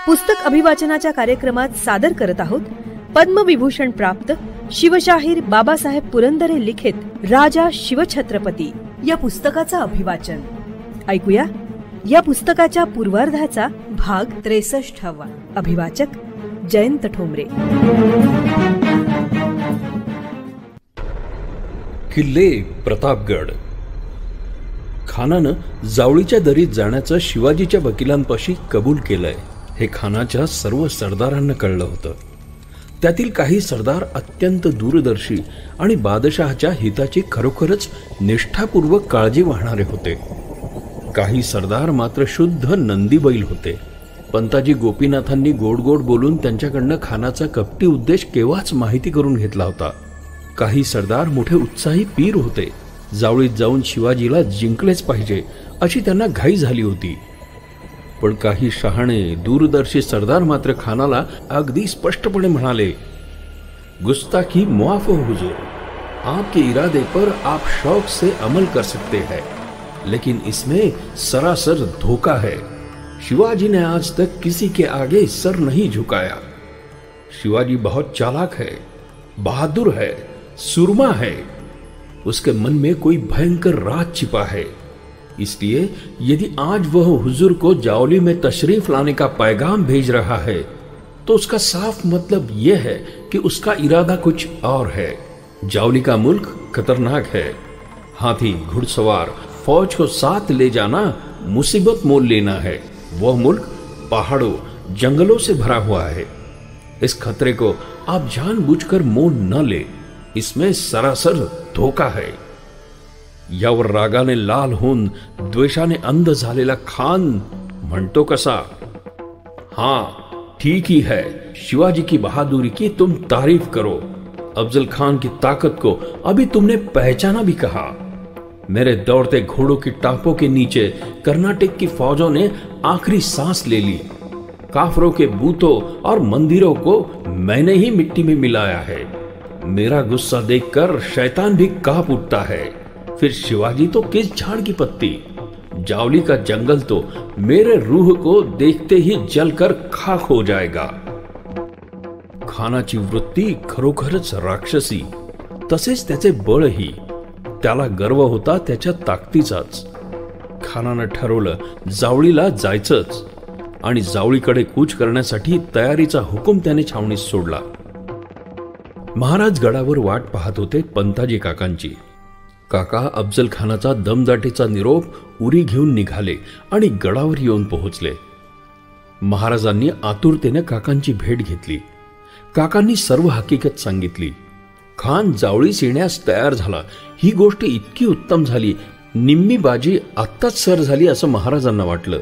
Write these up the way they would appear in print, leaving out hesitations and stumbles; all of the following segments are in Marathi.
पुस्तक अभिवाचनाच्या कार्यक्रमात सादर करत आहोत पद्मविभूषण प्राप्त शिवशाहीर बाबासाहेब पुरंदरे लिखित राजा शिवछत्रपती या पुस्तकाचा अभिवाचन. ऐकूया या पुस्तकाच्या पूर्वार्धाचा भाग 63. अभिवाचक जयंत ठोंबरे. किल्ले प्रतापगड. खानानं जावळीच्या दरीत जाण्याचं शिवाजीच्या वकिलांपाशी कबूल केलंय हे खानाच्या सर्व सरदारांना कळलं होतं. त्यातील काही सरदार अत्यंत दूरदर्शी आणि बादशहाच्या हिताची खरोखरच निष्ठापूर्वक काळजी वाहणारे होते. काही सरदार मात्र शुद्ध नंदीबैल होते. पंताजी गोपीनाथांनी गोड गोड बोलून त्यांच्याकडनं खानाचा कपटी उद्देश केव्हाच माहिती करून घेतला होता. काही सरदार मोठे उत्साही पीर होते. जावळीत जाऊन शिवाजीला जिंकलेच पाहिजे अशी त्यांना घाई झाली होती. पण काही शहाणे दूरदर्शी सरदार मात्र खानाला अगदी स्पष्टपणे म्हणाले, गुस्ताखी मुआफ हो हुजूर, आपके इरादे पर आप शौक से अमल कर सकते हैं, लेकिन इसमें सरासर धोखा है. शिवाजी ने आज तक किसी के आगे सर नहीं झुकाया. शिवाजी बहुत चालाक है, बहादुर है, सुरमा है. उसके मन में कोई भयंकर राज छिपा है. इसलिए यदि आज वह हुजूर को जावली में तशरीफ लाने का पैगाम भेज रहा है तो उसका साफ मतलब यह है कि उसका इरादा कुछ और है. जावली का मुल्क खतरनाक है. हाथी, घुड़सवार, फौज को साथ ले जाना मुसीबत मोल लेना है. वह मुल्क पहाड़ों, जंगलों से भरा हुआ है. इस खतरे को आप जानबूझकर मोल न ले. इसमें सरासर धोका है. यावर रागाने लाल होऊन द्वेषाने अंध झालेला खान म्हणतो कसा, हां ठीक ही है, शिवाजी की बहादुरी की तुम तारीफ करो. अफजल खान की ताकत को अभी तुमने पहचाना भी कहा. मेरे दौड़ते घोड़ों की टापों के नीचे कर्नाटक की फौजों ने आखिरी सांस ले ली. काफरों के बूतों और मंदिरों को मैंने ही मिट्टी में मिलाया है. मेरा गुस्सा देखकर शैतान भी कांप उठता है. फिर शिवाजी तो किस झाड़ की पत्ती. जावली का जंगल तो मेरे रूह को देखते ही जलकर खाक हो जाएगा. खानाची वृत्ती खरोखरच राक्षसी, तसेच त्याचे बळही. त्याला गर्व होता त्याच्या ताकदीचाच. खानानं ठरवलं जावळीला जायचंच आणि जावळीकडे कूच करण्यासाठी तयारीचा हुकूम त्याने छावणीत सोडला. महाराज गडावर वाट पाहत होते पंताजी काकांची. काका अफजल खानाचा दमदाटीचा निरोप उरी घेऊन निघाले आणि गडावर येऊन पोहोचले. महाराजांनी आतुरतेने काकांची भेट घेतली. काकांनी सर्व हकीकत सांगितली. खान जावळीस येण्यास तयार झाला. ही गोष्ट इतकी उत्तम झाली, निम्मी बाजी आत्ताच सर झाली असं महाराजांना वाटलं.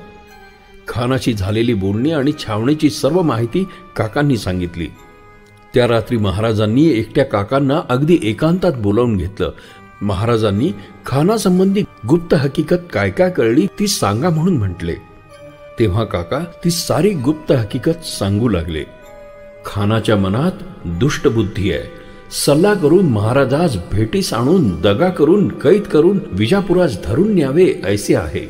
खानाशी झालेली बोलणी आणि छावणीची सर्व माहिती काकांनी सांगितली. त्या रात्री महाराजांनी एकट्या काकांना अगदी एकांतात बोलावून घेतलं. महाराजांनी खानासंबंधी गुप्त हकीकत काय काय कळली ती सांगा म्हणून म्हटले. तेव्हा काका ती सारी गुप्त हकीकत सांगू लागले. खानाच्या मनात दुष्ट बुद्धी आहे. सल्ला करून महाराजास भेटीस आणून दगा करून कैद करून विजापुरास धरून न्यावे ऐसे आहे.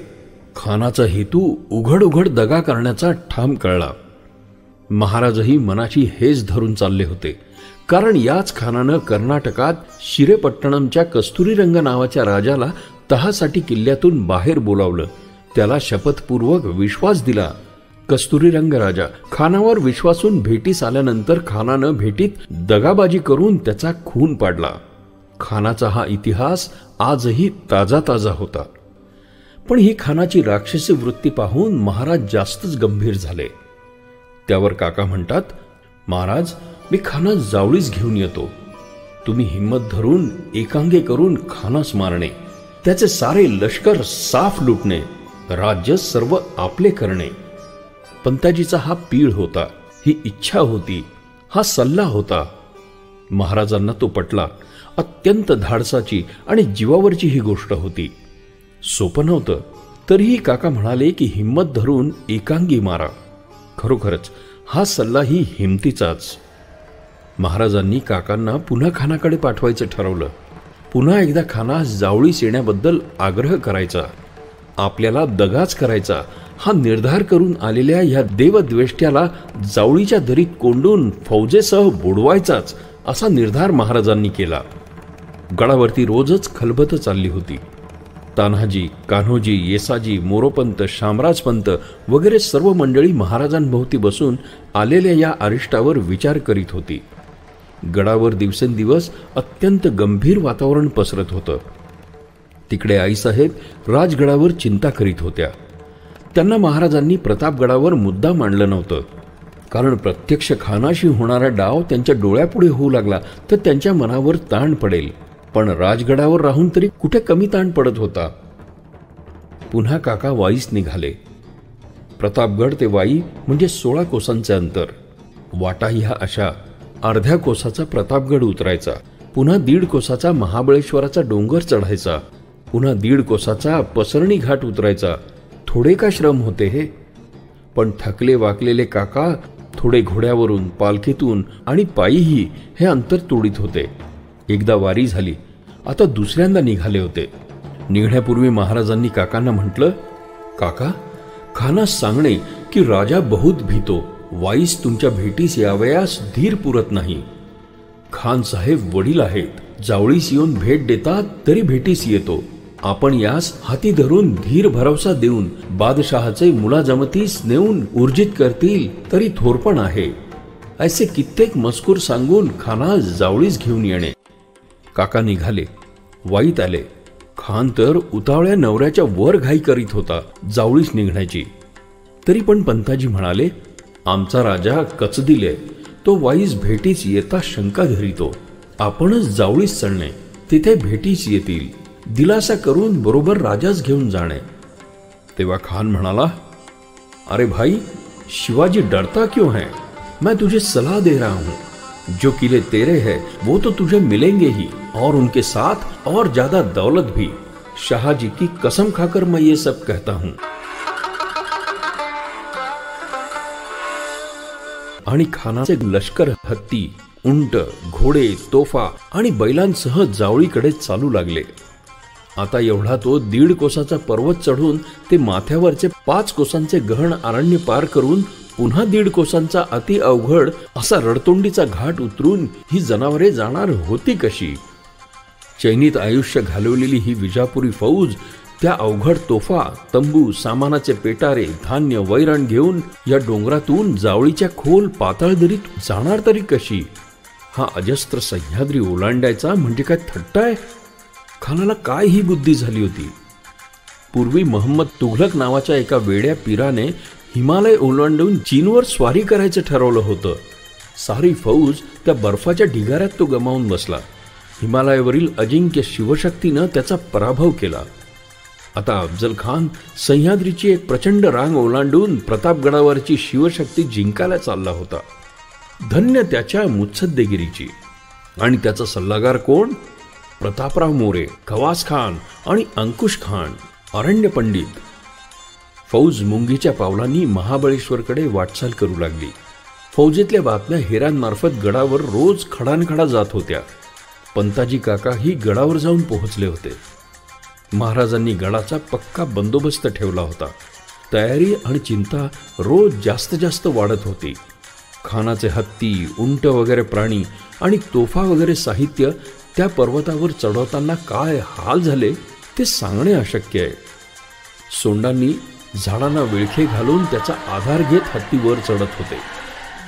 खानाचा हेतू उघड उघड दगा करण्याचा ठाम कळला. महाराजही मनाची हेच धरून चालले होते. कारण याच खानानं कर्नाटकात शिरेपट्टणमच्या कस्तुरीरंग नावाच्या राजाला तहासाठी किल्ल्यातून बाहेर बोलावलं. त्याला शपथपूर्वक विश्वास दिला. कस्तुरीरंग राजा खानावर विश्वासून भेटीस आल्यानंतर खानानं भेटीत दगाबाजी करून त्याचा खून पाडला. खानाचा हा इतिहास आजही ताजा ताजा होता. पण ही खानाची राक्षसी वृत्ती पाहून महाराज जास्तच गंभीर झाले. त्यावर काका म्हणतात, महाराज मी खानास जावळीस घेऊन येतो. तुम्ही हिम्मत धरून एकांगे करून खानास मारणे, त्याचे सारे लष्कर साफ लुटणे, राज्य सर्व आपले करणे. पंताजीचा हा पीळ होता, ही इच्छा होती, हा सल्ला होता. महाराजांना तो पटला. अत्यंत धाडसाची आणि जीवावरची ही गोष्ट होती. सोपं नव्हतं. तरीही काका म्हणाले की हिम्मत धरून एकांगी मारा. खरोखरच हा सल्ला ही हिमतीचाच. महाराजांनी काकांना पुन्हा खानाकडे पाठवायचं ठरवलं. पुन्हा एकदा खानास जावळीस येण्याबद्दल आग्रह करायचा. आपल्याला दगाच करायचा हा निर्धार करून आलेल्या या देवद्वेष्ट्याला जावळीच्या दरीत कोंडून फौजेसह बुडवायचाच असा निर्धार महाराजांनी केला. गडावरती रोजच खलबत चालली होती. तान्हाजी, कान्होजी, येसाजी, मोरोपंत, शामराजपंत वगैरे सर्व मंडळी महाराजांभोवती बसून आलेल्या या अरिष्टावर विचार करीत होती. गडावर दिवसेंदिवस अत्यंत गंभीर वातावरण पसरत होतं. तिकडे आईसाहेब राजगडावर चिंता करीत होत्या. त्यांना महाराजांनी प्रतापगडावर मुद्दाम आणलं नव्हतं, कारण प्रत्यक्ष खानाशी होणारा डाव त्यांच्या डोळ्यापुढे होऊ लागला तर त्यांच्या मनावर ताण पडेल. पण राजगडावर राहून तरी कुठे कमी ताण पडत होता. पुन्हा काका वाईस निघाले. प्रतापगड ते वाई म्हणजे 16 कोसांचे अंतर. वाटा ह्या अशा: अर्ध्या कोसाचा प्रतापगड उतरायचा, पुन्हा 1.5 कोसाचा महाबळेश्वराचा डोंगर चढायचा, पुन्हा 1.5 कोसाचा पसरणी घाट उतरायचा. थोडे का श्रम होते हे? पण थकले वाकलेले काका थोडे घोड्यावरून, पालखीतून आणि पायीही हे अंतर तोडीत होते. एकदा वारी झाली, आता दुसऱ्यांदा निघाले होते. निघण्यापूर्वी महाराजांनी काकांना म्हटलं, काका, खानास सांगणे की राजा बहुत भीतो. वाईस तुमच्या भेटीस यावयास धीर पुरत नाही. खान साहेब वडील आहेत. जावळीस येऊन भेट देतात तरी भेटीस येतो. आपण यास हाती धरून धीर भरवसा देऊन बादशहाचे मुलाजमतीस नेऊन ऊर्जित करतील तरी थोरपण आहे. असे कित्येक मजकूर सांगून खानास जावळीस घेऊन येणे. काका निघाले, वाईत आले. खान तर उतावळ्या नवऱ्याच्या वर घाई करीत होता जावळीस निघण्याची. तरी पण पंताजी म्हणाले, आमचा राजा कचदिले, तो वाईस भेटीस येता शंका धरितो. आपणच जावळीस चढणे, तिथे भेटीस येतील. दिलासा करून बरोबर राजाच घेऊन जाणे. तेव्हा खान म्हणाला, अरे भाई, शिवाजी डरता क्यों है? मैं तुझे सलाह दे रहा हूं. जो किले तेरे हैं वो तो तुझे मिलेंगे ही, और उनके साथ और ज्यादा दौलत भी. शाहजी की कसम खाकर मैं ये सब कहता हूं. आणि खानाचे लष्कर हत्ती, उंट, घोडे, तोफा आणि बैलांसह जावळीकडे चालू लागले. आता एवढा तो 1.5 कोसाचा पर्वत चढून ते माथ्यावरचे 5 कोसांचे गहन अरण्य पार करून पुन्हा 1.5 कोसांचा अति अवघड असा रडतोंडीचा घाट उतरून ही जनावरे जाणार होती कशी? चैनीत आयुष्य घालवलेली ही विजापुरी फौज त्या अवघड तोफा, तंबू, सामानाचे पेटारे, धान्य, वैरण घेऊन या डोंगरातून जावळीच्या खोल पाताळ दरीत जाणार तरी कशी? हा अजस्त्र सह्याद्री ओलांडायचा म्हणजे काय थट्टा आहे? खानाला काय ही बुद्धी झाली होती? पूर्वी मोहम्मद तुघलक नावाच्या एका वेड्या पीराने हिमालय ओलांडून चीनवर स्वारी करायचं ठरवलं होतं. सारी फौज त्या बर्फाच्या ढिगाऱ्यात तो गमावून बसला. हिमालयावरील अजिंक्य शिवशक्तीनं त्याचा पराभव केला. आता अफजल खान सह्याद्रीची एक प्रचंड रांग ओलांडून प्रतापगडावरची शिवशक्ती जिंकायला चालला होता. धन्य त्याच्या मुत्सद्देगिरीची. आणि त्याचा सल्लागार कोण? प्रतापराव मोरे, खवास खान आणि अंकुश खान, अरण्य पंडित. फौज मुंगीच्या पावलांनी महाबळेश्वरकडे वाटचाल करू लागली. फौजेतल्या बातम्या हेरांमार्फत गडावर रोज खडानखडा जात होत्या. पंताजी काकाही गडावर जाऊन पोहोचले होते. महाराजांनी गडाचा पक्का बंदोबस्त ठेवला होता. तयारी आणि चिंता रोज जास्त जास्त वाढत होती. खानाचे हत्ती, उंट वगैरे प्राणी आणि तोफा वगैरे साहित्य त्या पर्वतावर चढवताना काय हाल झाले ते सांगणे अशक्य आहे. सोंडांनी झाडांना विळखे घालून त्याचा आधार घेत हत्ती वर चढत होते.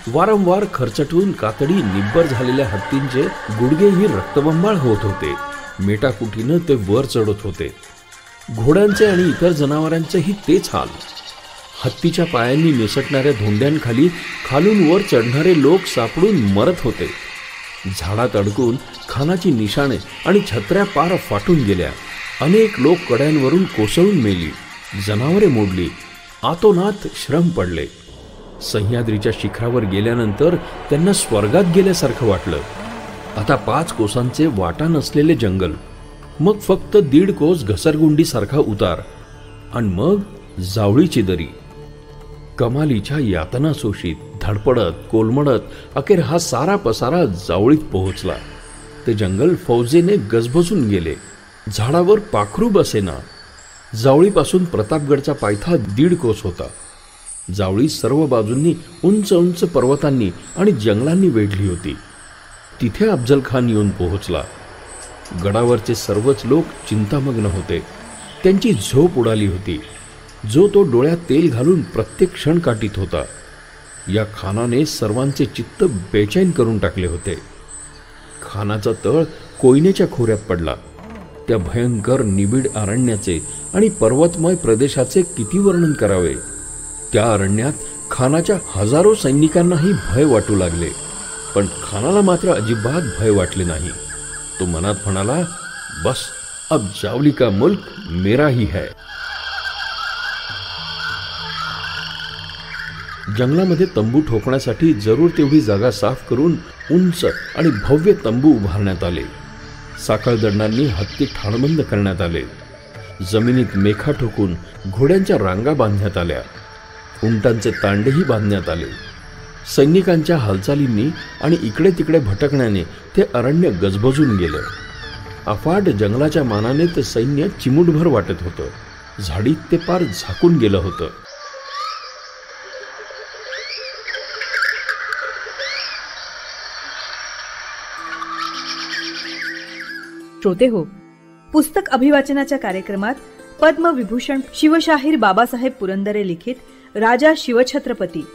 वारंवार खरचटून कातडी निब्बर झालेल्या हत्तींचे गुडघेही रक्तबंबाळ होत होते. मेटाकुटीनं ते वर चढत होते. घोड्यांचे आणि इतर जनावरांचेही तेच हाल. हत्तीच्या पायांनी निसटणाऱ्या धोंड्यांखाली खालून वर चढणारे लोक सापडून मरत होते. झाडात अडकून खानाची निशाणे आणि छत्र्या पार फाटून गेल्या. अनेक लोक कड्यांवरून कोसळून मेली. जनावरे मोडली. आतोनात श्रम पडले. सह्याद्रीच्या शिखरावर गेल्यानंतर त्यांना स्वर्गात गेल्यासारखं वाटलं. आता 5 कोसांचे वाटा नसलेले जंगल, मग फक्त 1.5 कोस घसरगुंडी सारखा उतार, आणि मग जावळीची दरी. कमालीच्या यातना सोशीत, धडपडत, कोलमडत अखेर हा सारा पसारा जावळीत पोहोचला. ते जंगल फौजेने गजबजून गेले. झाडावर पाखरू बसेना. जावळीपासून प्रतापगडचा पायथा 1.5 कोस होता. जावळी सर्व बाजूंनी उंच उंच पर्वतांनी आणि जंगलांनी वेढली होती. तिथे अफजल खान येऊन पोहोचला. गडावरचे सर्वच लोक चिंतामग्न होते. त्यांची झोप उडाली होती, जो तो डोळ्यात तेल घालून प्रत्येक क्षण काटीत होता. या खानाने सर्वांचे चित्त बेचैन करून टाकले होते. खानाचा तळ कोयनेच्या खोऱ्यात पडला. त्या भयंकर निबिड अरण्याचे आणि पर्वतमय प्रदेशाचे किती वर्णन करावे. त्या अरण्यात खानाच्या हजारो सैनिकांनाही भय वाटू लागले, पण खानाला मात्र अजिबात भय वाटले नाही. तो मनात म्हणाला, बस अब जावली का मुल्क मेरा ही है. जंगलामध्ये तंबू ठोकण्यासाठी जरूर तेवढी जागा साफ करून उंच आणि भव्य तंबू उभारण्यात आले. साखळदंडांनी हत्ती ठाणबंद करण्यात आले. जमिनीत मेखा ठोकून घोड्यांच्या रांगा बांधण्यात आल्या. उंटांचे तांडेही बांधण्यात आले. सैनिकांच्या हालचालींनी आणि इकडे तिकडे भटकण्याने ते अरण्य गजबजून गेलं. अफाट जंगलाच्या मानाने ते सैन्य चिमूटभर वाटत होतं. झाडीत ते पार झाकून गेलं होतं. श्रोते हो, पुस्तक अभिवाचनाच्या कार्यक्रमात पद्मविभूषण शिवशाहीर बाबासाहेब पुरंदरे लिखित राजा शिवछत्रपती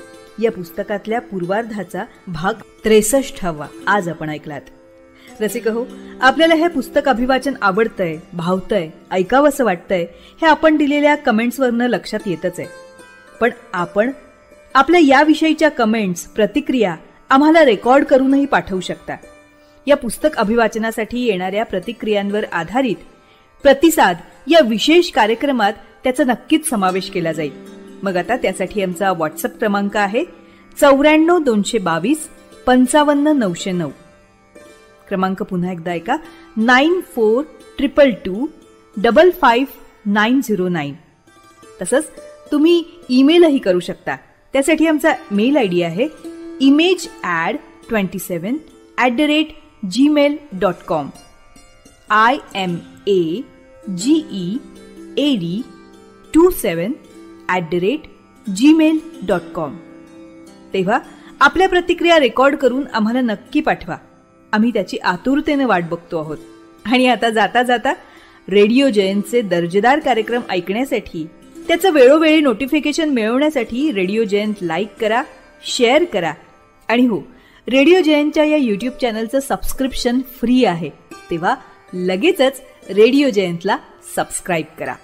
या पुस्तकातल्या पूर्वार्धाचा भाग 63 आज आपण ऐकलात. रसिक हो, आपल्याला हे पुस्तक अभिवाचन आवडतंय, भावतंय, ऐकावंसं वाटतंय हे आपण दिलेल्या कमेंट्सवरनं लक्षात येतच आहे. पण आपण आपल्या याविषयीच्या कमेंट्स, प्रतिक्रिया आम्हाला रेकॉर्ड करूनही पाठवू शकता. या पुस्तक अभिवाचनासाठी येणाऱ्या प्रतिक्रियांवर आधारित प्रतिसाद या विशेष कार्यक्रमात त्याचा नक्कीच समावेश केला जाईल. मग आता त्यासाठी आमचा व्हॉट्सअप क्रमांक आहे 94 222 55 909. क्रमांक पुन्हा एकदा ऐका, 9422 55 909. तसंच तुम्ही ईमेलही करू शकता. त्यासाठी आमचा मेल आयडी आहे image27@gmail.com. IMAGEAD27@gmail.com. तेव्हा आपल्या प्रतिक्रिया रेकॉर्ड करून आम्हाला नक्की पाठवा. आम्ही त्याची आतुरतेने वाट बघतो आहोत. आणि आता जाता जाता रेडिओ जयंतचे दर्जेदार कार्यक्रम ऐकण्यासाठी, त्याचं वेळोवेळी नोटिफिकेशन मिळवण्यासाठी रेडिओ जयंत लाईक करा, शेअर करा. आणि हो, रेडिओ जयंतच्या या यूट्यूब चॅनलचं सबस्क्रिप्शन फ्री आहे. तेव्हा लगेचच रेडिओ जयंतला सबस्क्राईब करा.